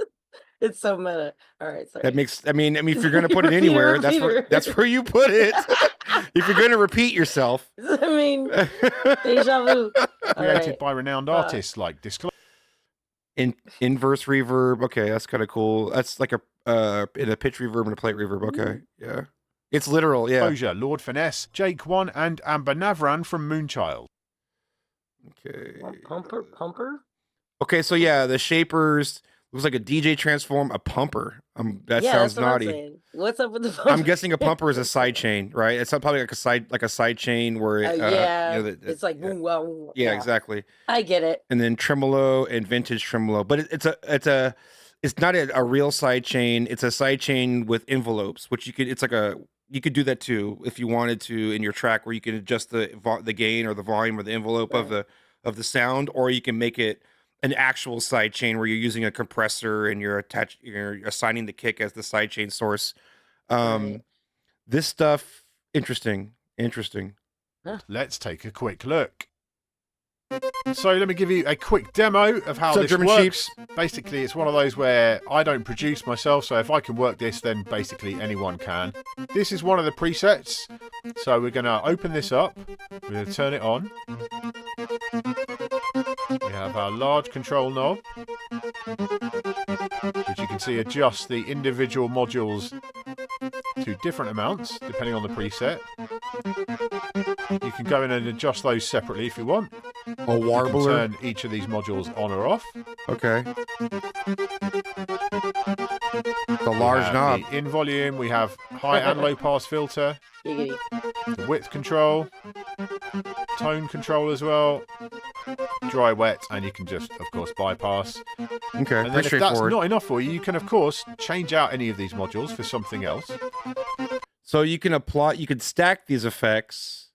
It's so meta. All right, sorry. That makes. I mean, if you're gonna put it anywhere, that's where you put it. If you're gonna repeat yourself. I mean, deja vu. Created by renowned artists like Disclosure. Inverse reverb. Okay, that's kind of cool. That's like in a pitch reverb and a plate reverb. Okay, yeah. It's literal. Yeah. Disclosure, Lord Finesse, Jake One, and Amber Navran from Moonchild. Okay. Pumper. Okay, so yeah, the shapers. Looks like a DJ transform, a pumper. That sounds naughty. What's up with the pumper? I'm guessing a pumper is a side chain, right? It's probably like a side chain where it's like yeah, exactly. I get it. And then tremolo and vintage tremolo, but it's not a real side chain. It's a side chain with envelopes, which you could do that too if you wanted to in your track, where you can adjust the gain or the volume or the envelope of the sound, or you can make it an actual side chain where you're using a compressor and you're assigning the kick as the side chain source. This stuff, interesting. Huh. Let's take a quick look. So let me give you a quick demo of how this German works. Sheeps? Basically, it's one of those where I don't produce myself, so if I can work this, then basically anyone can. This is one of the presets. So we're going to open this up. We're going to turn it on. We have our large control knob, which you can see adjusts the individual modules to different amounts, depending on the preset. You can go in and adjust those separately if you want. A warbler. You can turn each of these modules on or off. Okay. The large knob. In volume, we have high and low pass filter. Giggity. The width control. Tone control as well. Dry, wet, and you can just, of course, bypass. Okay, and then if that's not enough for you, you can, of course, change out any of these modules for something else. So you can stack these effects,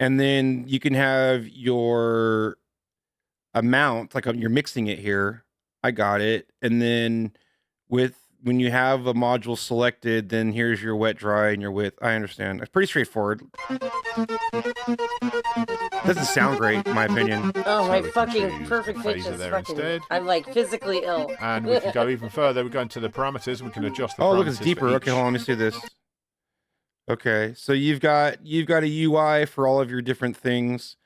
and then you can have your amount, like you're mixing it here. I got it. And then when you have a module selected, then here's your wet, dry, and your width. I understand. It's pretty straightforward. Doesn't sound great, in my opinion. Oh, my fucking perfect pitch is fucking... I'm like physically ill. And we can go even further. We go into the parameters. We can adjust the parameters. Oh, look, it's deeper. Okay, hold on. Let me see this. Okay, so you've got a UI for all of your different things.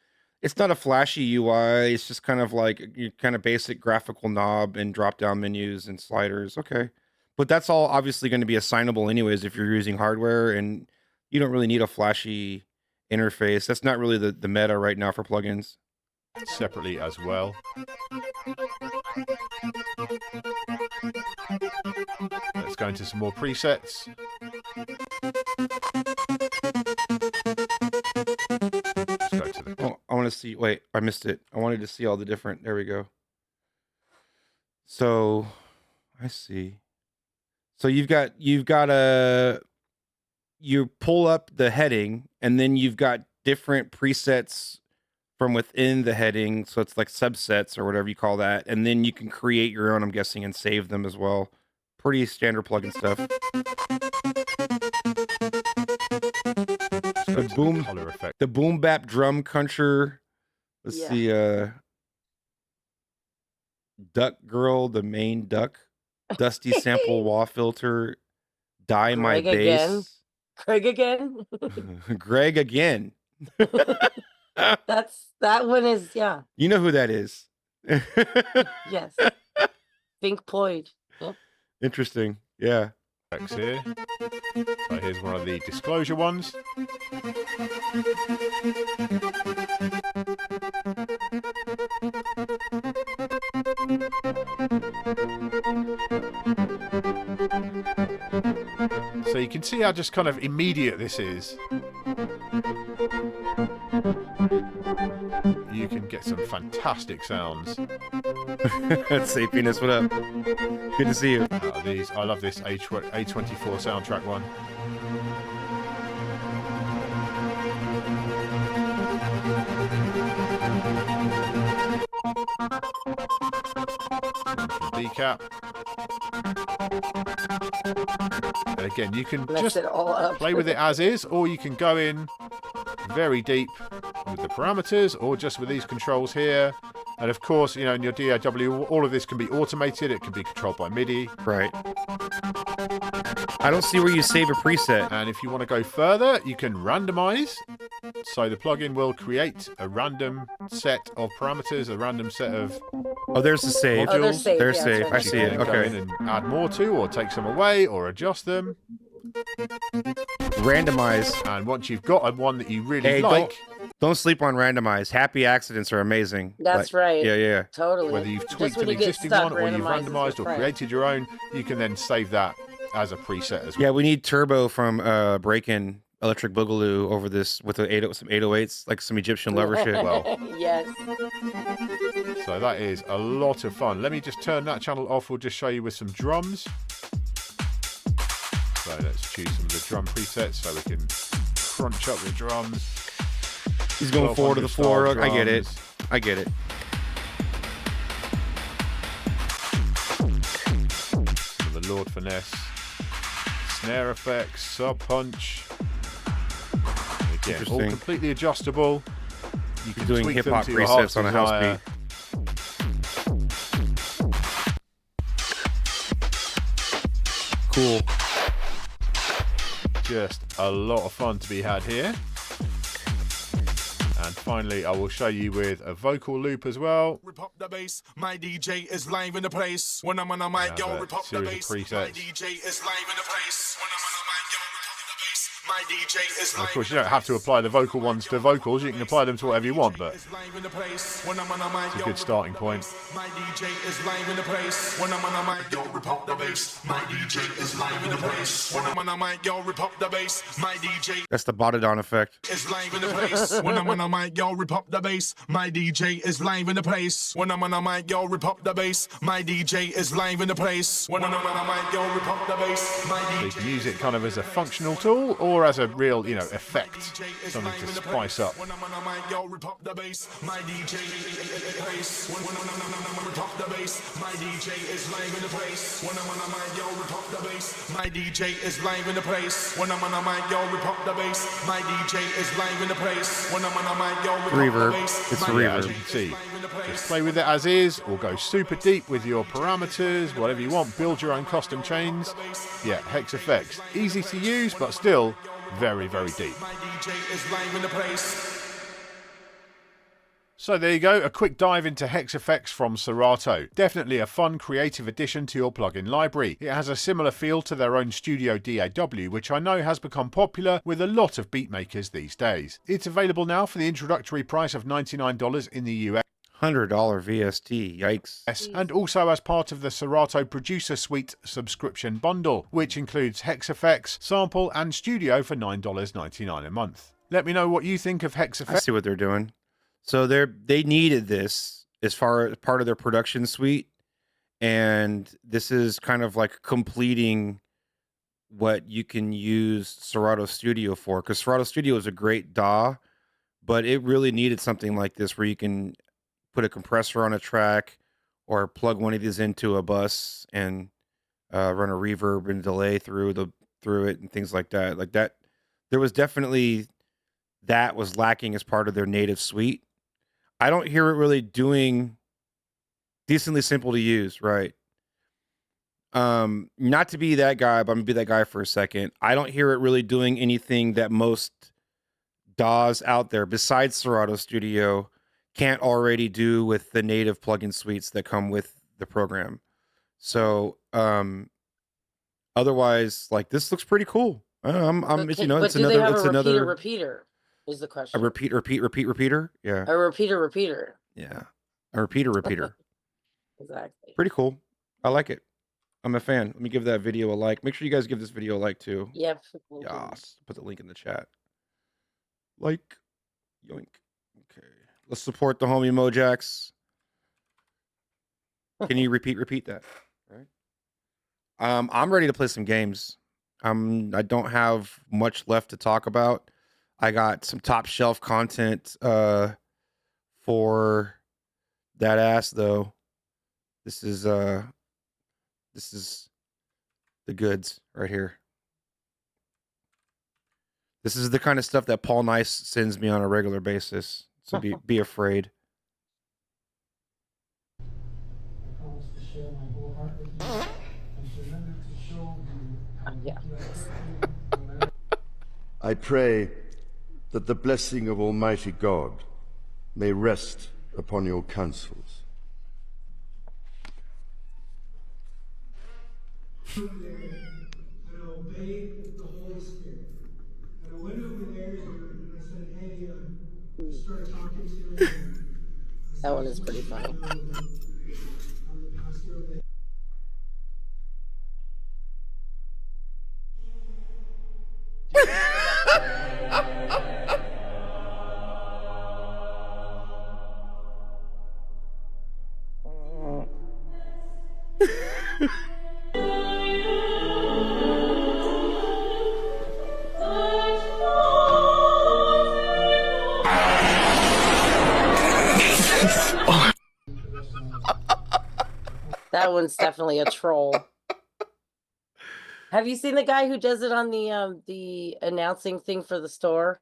It's not a flashy UI. It's just kind of like your kind of basic graphical knob and drop-down menus and sliders. Okay. But that's all obviously going to be assignable anyways if you're using hardware, and you don't really need a flashy interface. That's not really the meta right now for plugins. separately as well. Let's go into some more presets. Let's go to the... Oh, I want to see. Wait, I missed it. I wanted to see all the different. There we go. So, I see. So you've got a. You pull up the heading, and then you've got different presets from within the heading. So it's like subsets or whatever you call that, and then you can create your own, I'm guessing, and save them as well. Pretty standard plugin stuff. The boom bap drum cruncher. Let's see, Duck Girl, the main duck, Dusty Sample Wah filter, Die My Bass. Greg again. Greg again. That one is, yeah. You know who that is. Yes. Pink Floyd. Yep. Interesting. Yeah. Here. So here's one of the disclosure ones. So you can see how just kind of immediate this is. You can get some fantastic sounds. Sapiness, what up? Good to see you. I love this A24 soundtrack one. Decap. And again, you can Mess just it all up. play with it as is, or you can go in very deep with the parameters, or just with these controls here. And of course, you know, in your DAW, all of this can be automated. It can be controlled by MIDI. Right. I don't see where you save a preset. And if you want to go further, you can randomize. So the plugin will create a random set of parameters, a random set of... Oh, there's the save. Oh, they're saved. They're Yeah, saved. that's I right. see You it. can go in Okay. and add more to, or take some away, or adjust them. Randomize. And once you've got one that you really like... Don't sleep on randomize. Happy accidents are amazing. That's right. Yeah. Totally. Whether you've Just tweaked when an you get existing stuck, one, or you've randomize is randomized or right. created your own, you can then save that as a preset as well. Yeah, we need Turbo from Breakin' Electric Boogaloo over this with some 808s, like some Egyptian lover shit. Well, Yes. so that is a lot of fun. Let me just turn that channel off. We'll just show you with some drums. So let's choose some of the drum presets so we can crunch up the drums. He's going forward to the floor. 1200 I get it. drums. I get it. Some of the Lord Finesse, snare effects, sub punch. Again, all Interesting. completely adjustable. You can Doing tweak hip them hop to your heart's presets on a house desire. beat. Cool. Just a lot of fun to be had here. And finally, I will show you with a vocal loop as well. Rip up the bass, my DJ is live in the place. When I'm on a mic, yo, rip up the bass. My DJ is live in the place. When I'm on a mic, yo, rip up the bass. My DJ is And live. of course, you don't have to apply the vocal ones to vocals. You can apply them to whatever you want, but live in the place. When I'm on a mic, it's a yo, good starting point. my DJ is live in the place. When I'm on a mic, yo, rip up the bass. My DJ is live in the place. When I'm on a mic, yo, rip up the bass. My DJ That's the Botadon effect. is live in the place. When I'm on a mic, yo, rip up the bass. My DJ is live in the place. When I'm on a mic, yo, rip up the bass. My DJ is live in the place. When I'm on a mic, yo, rip up the bass. My So you DJ can use it kind of as a functional tool or as a real, you know, effect, something to spice up. When I'm on a mic, yo, rip up the bass. My DJ place. When I'm rip up the bass. My DJ is live in the place. When I'm on a mic, yo, rip up the bass. My DJ is live in the place. When I'm on a mic, yo, rip up the bass. My DJ is live in the place. When I'm on a mic, yo, rip up the Reverb. bass. It's My reverb. As you can see, just play with it as is, or go super deep with your parameters, whatever you want. Build your own custom chains. Yeah, Hex Effects. Easy to use, but still very, very deep. My DJ is live in the place. So there you go, a quick dive into Hex Effects from Serato. Definitely a fun, creative addition to your plugin library. It has a similar feel to their own Studio DAW, which I know has become popular with a lot of beatmakers these days. It's available now for the introductory price of $99 in the US. $100 VST, yikes. And also as part of the Serato Producer Suite subscription bundle, which includes Hex Effects, Sample and Studio for $9.99 a month. Let me know what you think of Hex Effects. I see what they're doing. So they needed this as far as part of their production suite, and this is kind of like completing what you can use Serato Studio for, because Serato Studio is a great DAW, but it really needed something like this where you can put a compressor on a track or plug one of these into a bus and run a reverb and delay through it and things like that. Like that, there was definitely that was lacking as part of their native suite. I don't hear it really doing decently simple to use, right? Not to be that guy, but I'm gonna be that guy for a second. I don't hear it really doing anything that most DAWs out there besides Serato Studio can't already do with the native plugin suites that come with the program. So otherwise, like, this looks pretty cool. It's, you know, it's another, it's another repeater is the question. a repeater. Yeah. A repeater. Yeah. A repeater. Exactly. Pretty cool. I like it. I'm a fan. Let me give that video a like. Make sure you guys give this video a like too. Yep. Yes. Put the link in the chat. Like, yoink. Okay. Let's support the homie Mojax. Can you repeat that? Right. I'm ready to play some games. I don't have much left to talk about. I got some top shelf content for that ass though. This is the goods right here. This is the kind of stuff that Paul Nice sends me on a regular basis. So be afraid. Yeah. I pray that the blessing of Almighty God may rest upon your counsels. And obey the Holy Spirit. And I went over there and I said, hey, started talking to him. That one is pretty funny. That one's definitely a troll. Have you seen the guy who does it on the announcing thing for the store?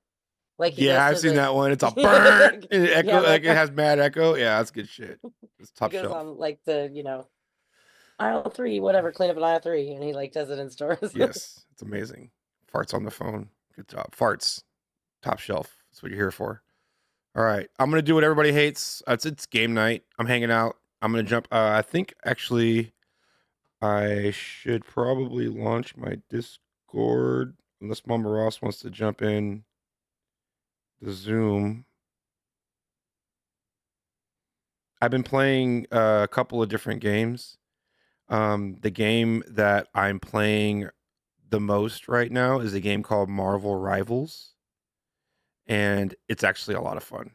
Like he Yeah, goes I've to seen the- that one. It's a burn. Echo, Yeah, like it has mad echo. Yeah, that's good shit. It's top he goes shelf. on like the aisle 3, whatever, clean up an aisle 3, and he like does it in stores. Yes, it's amazing. Farts on the phone. Good job. Farts. Top shelf. That's what you're here for. All right. I'm going to do what everybody hates. It's game night. I'm hanging out. I'm going to jump. I think actually I should probably launch my Discord unless Mama Ross wants to jump in the Zoom. I've been playing a couple of different games. The game that I'm playing the most right now is a game called Marvel Rivals, and it's actually a lot of fun.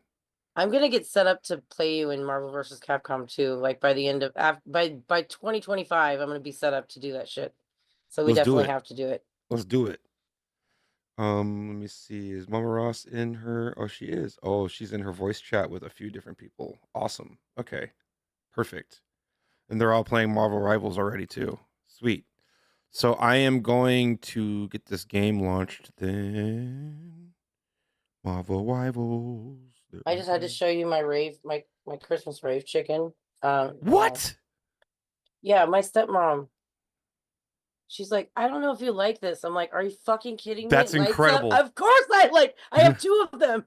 I'm gonna get set up to play you in Marvel vs. Capcom 2. Like by the end of by 2025, I'm gonna be set up to do that shit. So we Let's do definitely it. have to do it. Let's do it. Let me see. Is Mama Ross in her? Oh, she is. Oh, she's in her voice chat with a few different people. Awesome. Okay. Perfect. And they're all playing Marvel Rivals already too. Sweet. So I am going to get this game launched then. Marvel Rivals. I just had to show you my rave, my Christmas rave chicken. What? Yeah, my stepmom. She's like, I don't know if you like this. I'm like, are you fucking kidding me? That's It lights up. incredible. Of course I have 2 of them.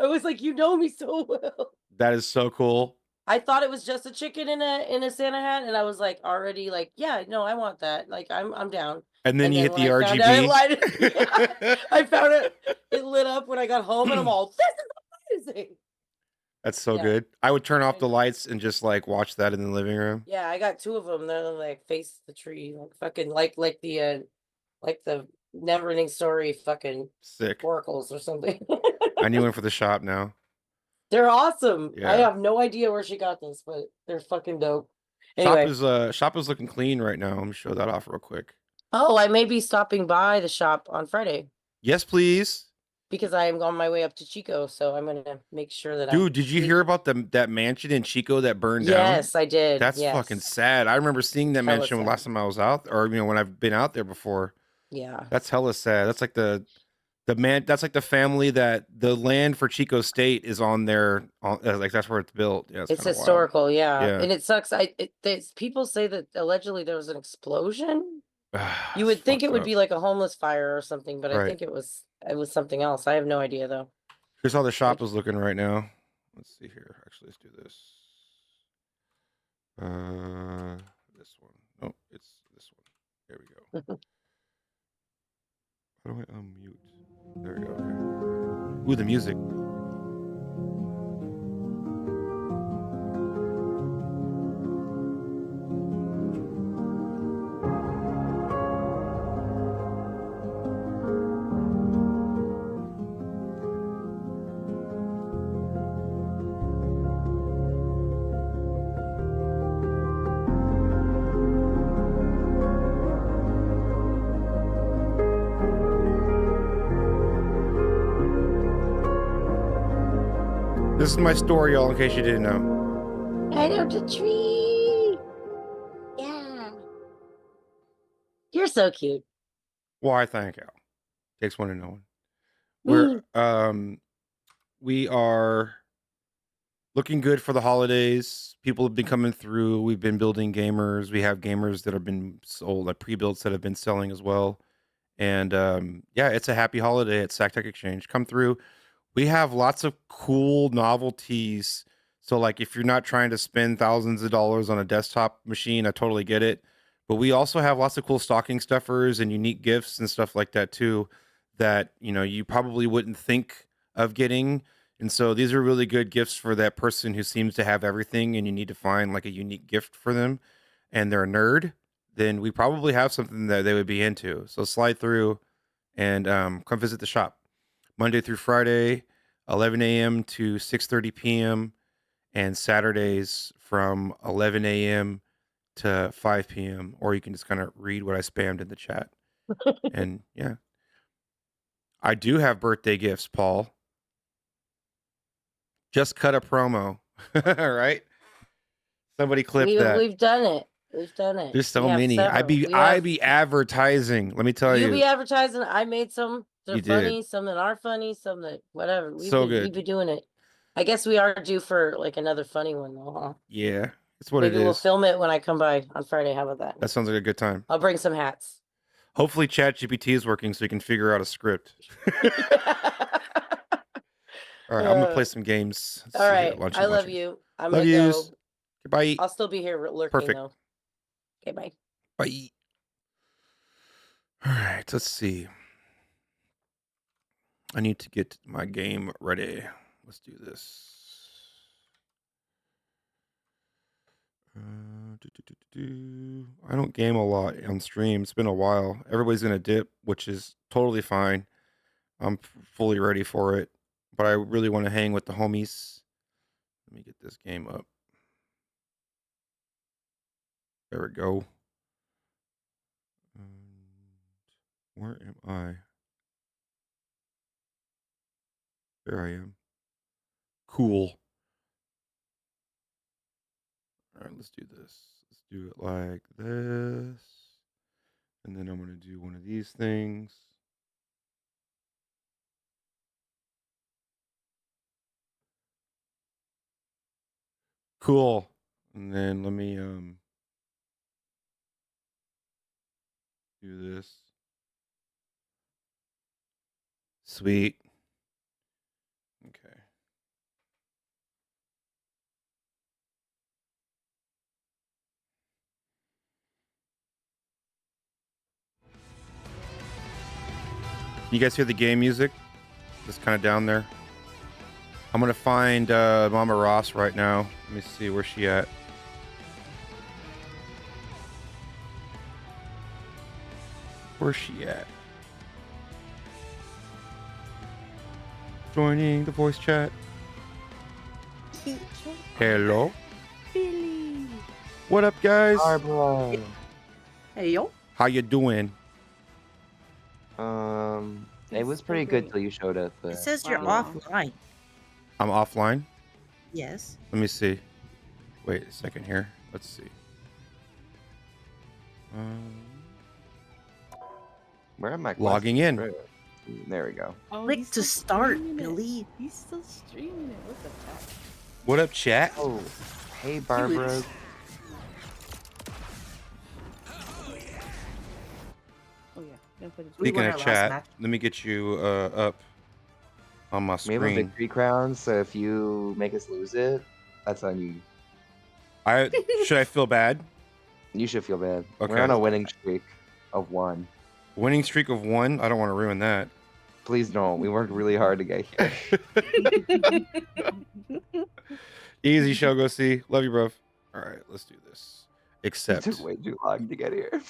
I was like, you know me so well. That is so cool. I thought it was just a chicken in a Santa hat, and I was like already like, yeah, no, I want that. Like I'm down. And then you hit When the I found out it RGB. lighted, yeah, I found it lit up when I got home, and I'm all, this is amazing. That's so Yeah. good. I would turn off the lights and just like watch that in the living room. Yeah, I got 2 of them. They're like face the tree, like fucking like the never ending story fucking Sick. oracles or something. I need one for the shop now. They're awesome. I Yeah. have no idea where she got this, but they're fucking dope. Shop Anyway. is looking clean right now. Let me show that off real quick. Oh, I may be stopping by the shop on Friday Yes, please. because I am on my way up to Chico, so I'm gonna make sure that Dude, did you hear about that mansion in Chico that burned down? Yes, I did. That's yes. fucking sad. I remember seeing that Hella mansion sad. last time I was out, or when I've been out there before. Yeah. That's hella sad. That's like that's like the family that the land for Chico State is on their like that's where it's built. Yeah, It's kinda wild. historical, yeah. Yeah. And it sucks. People say that allegedly there was an explosion. You It's would think it fucked would up. be like a homeless fire or something, but I Right. think it was something else. I have no idea though. Here's how the shop is looking right now. Let's see here. Actually, let's do this. This one. No, it's this one. There we go. How do I unmute? There we go. Okay. Ooh, the music. This is my story, y'all, in case you didn't know. I know the tree. Yeah. You're so cute. Why, thank you. Takes one to know one. We are looking good for the holidays. People have been coming through. We've been building gamers. We have gamers that have been sold, like pre-builds that have been selling as well. And yeah, it's a happy holiday at Sac Tech Exchange. Come through. We have lots of cool novelties. So like if you're not trying to spend thousands of dollars on a desktop machine, I totally get it. But we also have lots of cool stocking stuffers and unique gifts and stuff like that too that, you probably wouldn't think of getting. And so these are really good gifts for that person who seems to have everything and you need to find like a unique gift for them and they're a nerd, then we probably have something that they would be into. So slide through and come visit the shop. Monday through Friday, 11 a.m. to 6:30 p.m. and Saturdays from 11 a.m. to 5 p.m. Or you can just kind of read what I spammed in the chat. And yeah, I do have birthday gifts, Paul. Just cut a promo, right? Somebody clip that. We've done it. We've done it. There's so We have many. several. I be advertising. Let me tell You you. be advertising. I made some. They're You funny. did. Some that are funny. Some that whatever. So good. We've been doing it. I guess we are due for like another funny one though, huh? Yeah, it's what Maybe it we'll is. film it when I come by on Friday. How about that? That sounds like a good time. I'll bring some hats. Hopefully ChatGPT is working so you can figure out a script. All right, I'm gonna play some games. Let's All see right. here. Lunch I and love luncheon. you. I'm Love gonna yous. go. Goodbye. I'll still be here lurking Perfect. though. Okay, bye. Bye. All right, let's see. I need to get my game ready. Let's do this. I don't game a lot on stream. It's been a while. Everybody's gonna dip, which is totally fine. I'm fully ready for it, but I really want to hang with the homies. Let me get this game up. There we go. Where am I? There I am. Cool. All right, let's do this. Let's do it like this. And then I'm going to do one of these things. Cool. And then let me do this. Sweet. Okay. You guys hear the game music? Just kind of down there. I'm gonna find Mama Ross right now. Let me see where's she at. Where's she at? Joining the voice chat. Hello. Billy. What up, guys? Barbara. Hey, yo. How you doing? It was pretty good till you showed up. It says you're Wow. offline. I'm offline. Yes. Let me see. Wait a second here. Let's see. Where am I? Logging in. There we go. Click to start, Billy. He's still streaming it. What the fuck? What up, chat? Oh, hey, Barbara. Oh yeah. Speaking of chat, let me get you up on my We screen. have a victory crown, so if you make us lose it, that's on you. Should I feel bad? You should feel bad. Okay. We're on a winning streak of 1. Winning streak of 1? I don't want to ruin that. Please don't. We worked really hard to get here. Easy show, go see. Love you, bro. All right, let's do this. Accept. It took way too long to get here.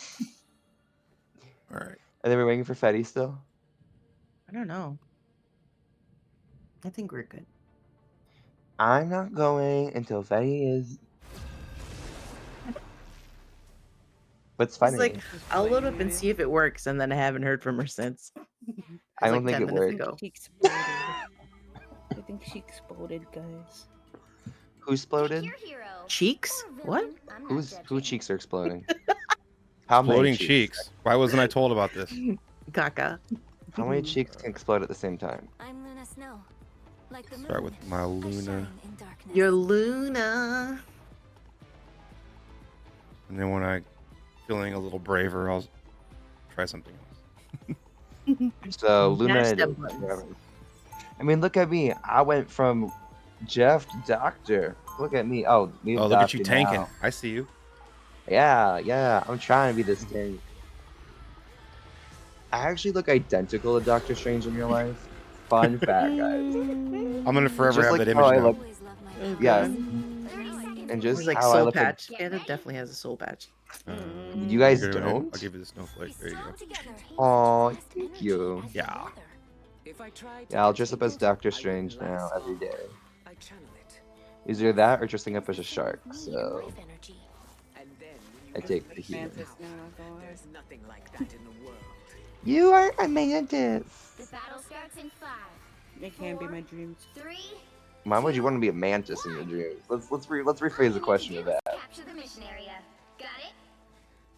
All right. And then we're waiting for Fetty still. I don't know. I think we're good. I'm not going until Fetty is. But it's funny. It's like, I'll load up and see if it works, and then I haven't heard from her since. I don't like think 10 it minutes worked. ago. She exploded. I think she exploded, guys. Who exploded? Cheeks? What? Who cheeks are exploding? How many Exploding cheeks. Why wasn't I told about this? Caca. How many cheeks can explode at the same time? Start with my Luna. Your Luna. And then when I'm feeling a little braver, I'll try something else. So Luna. Mash and- them buttons. I mean, look at me. I went from Jeff to Doctor. Look at me. Oh, me. Oh, look at you Doctor tanking. now. I see you. Yeah. I'm trying to be this tank. I actually look identical to Doctor Strange in real life. Fun fact, guys. I'm gonna forever Just have like that how image I now. look. Yeah. And just It's like how I soul look. patch. Anna definitely has a soul patch. You guys Here, don't? I'll give you the snowflake. There you go. Oh, thank you. Yeah. Yeah, I'll dress up as Doctor Strange now every day. Either that or dressing up as a shark. So I take the heat. You are a mantis. The battle starts in 5. It can be my dreams. 3. Why would you want to be a mantis in your dreams? Let's rephrase the question to that. Capture the mission area. Got it?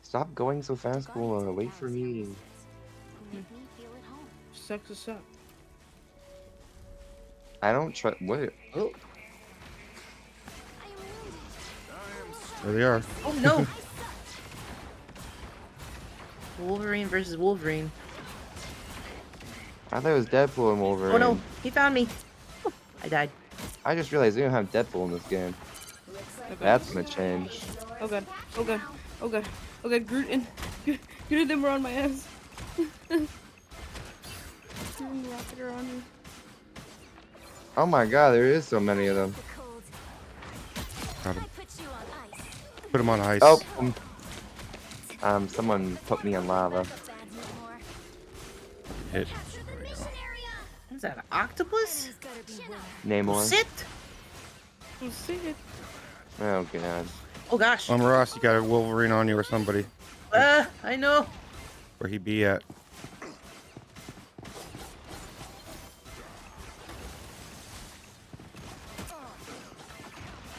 Stop going so fast, Bula. Wait for me. Sucks us up. I don't trust. Wait. Oh. There they are. Oh no! Wolverine versus Wolverine. I thought it was Deadpool and Wolverine. Oh no, he found me. I died. I just realized we don't have Deadpool in this game. That's gonna change. Oh god. Oh god. Oh god. Oh god. Groot and Groot and them were on my ass. Groot and Rocket are on me. Oh my god, there is so many of them. Got him. Put him on ice. Oh. Someone put me in lava. Hit. Is that an octopus? Namor. Sit. Oh, see it. Oh god. Oh gosh. Ross, you got a Wolverine on you or somebody. I know. Where he be at?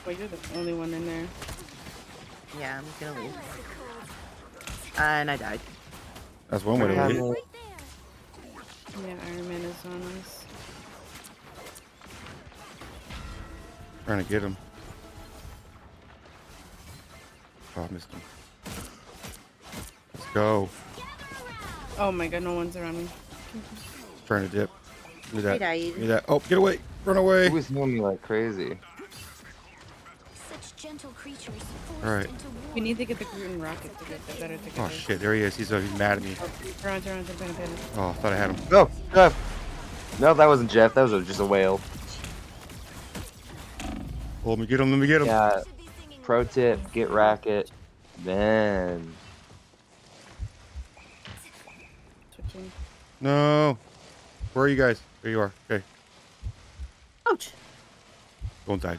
Well, you're the only one in there. Yeah, I'm gonna leave. And I died. That's one way to leave. Yeah, Iron Man is on us. Trying to get him. Oh, I missed him. Let's go. Oh my god, no one's around me. Trying to dip. Do that. died. Do that. Oh, get away. Run away. He was moving me like crazy. Such All right. We need to get the Groot and Rocket to get better together. Oh shit, there he is. He's mad at me. Turn on. Oh, I thought I had him. No, no, that wasn't Jeff. That was just a whale. Oh, let me get him. Yeah. Pro tip: get Racket, then. Switching. No. Where are you guys? There you are. Okay. Ouch. Don't die.